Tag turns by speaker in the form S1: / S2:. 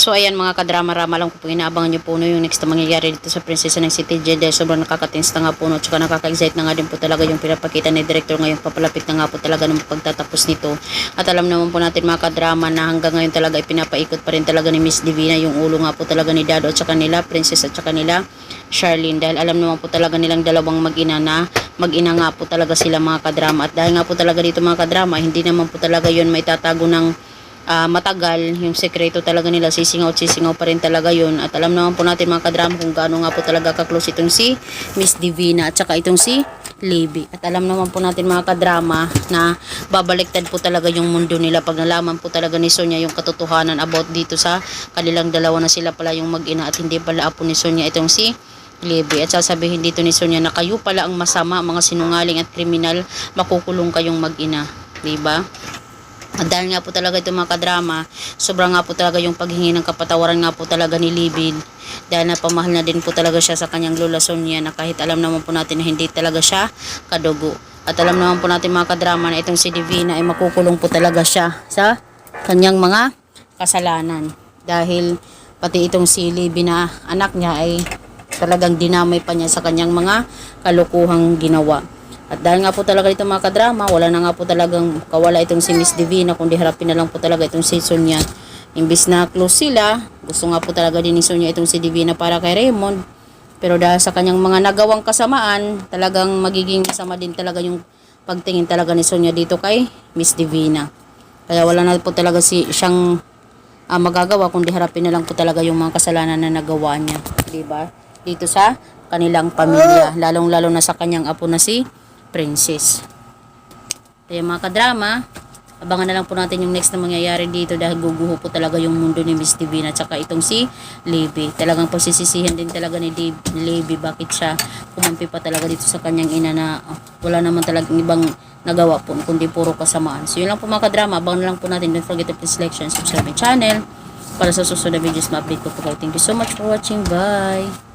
S1: So ayan mga kadrama-rama lang po inaabangan nyo po no, yung next na mangyayari dito sa Prinsesa ng City Jail dahil sobrang nakakatins na nga po no, at saka nakaka-excite na nga din po talaga yung pinapakita ni Director ngayon. Papalapit na nga po talaga ng pagtatapos nito. At alam naman po natin mga kadrama na hanggang ngayon talaga ipinapaikot pa rin talaga ni Miss Divina yung ulo nga po talaga ni Dado at saka nila Princess at saka nila Charlene, dahil alam naman po talaga nilang dalawang mag-ina na mag-ina nga po talaga sila mga kadrama. At dahil nga po talaga dito mga kadrama, hindi naman po talaga yun may tatago ng matagal, yung sekreto talaga nila, sisingaw at sisingaw pa rin talaga yun. At alam naman po natin mga kadrama kung gaano nga po talaga kaklose itong si Miss Divina at saka itong si Libby. At alam naman po natin mga kadrama na babaliktad po talaga yung mundo nila pag nalaman po talaga ni Sonia yung katotohanan about dito sa kanilang dalawa na sila pala yung mag-ina at hindi pala apo ni Sonia itong si Libby. At sasabihin dito ni Sonia na kayo pala ang masama, mga sinungaling at kriminal, makukulong kayong mag-ina, diba? At dahil nga po talaga ito mga kadrama, sobrang nga po talaga yung paghingi ng kapatawaran nga po talaga ni Libby, dahil napamahal na din po talaga siya sa kanyang lola Sonia, na kahit alam naman po natin na hindi talaga siya kadugo. At alam naman po natin mga kadrama na itong si Divina ay makukulong po talaga siya sa kanyang mga kasalanan, dahil pati itong si Libby na anak niya ay talagang dinamay pa niya sa kanyang mga kalukuhang ginawa. At dahil nga po talaga dito mga kadrama, wala na nga po talagang kawala itong si Miss Divina, kundi harapin na lang po talaga itong si Sonia. Imbis na close sila, gusto nga po talaga din ni Sonia itong si Divina para kay Raymond. Pero dahil sa kanyang mga nagawang kasamaan, talagang magiging masama din talaga yung pagtingin talaga ni Sonia dito kay Miss Divina. Kaya wala na po talaga siyang magagawa, kundi harapin na lang po talaga yung mga kasalanan na nagawa niya. Diba? Dito sa kanilang pamilya, lalong-lalo na sa kanyang apo na si Princess. Kaya mga kadrama, abangan na lang po natin yung next na mangyayari dito, dahil guguho po talaga yung mundo ni Miss Divina at saka itong si Libby. Talagang pagsisisihan din talaga ni Libby bakit siya kumampi pa talaga dito sa kanyang ina na wala naman talagang ibang nagawa po kundi puro kasamaan. So yun lang po mga kadrama, abangan na lang po natin. Don't forget to please like, share, and subscribe my channel para sa susunod na videos ma-update ko po kayo. Thank you so much for watching. Bye!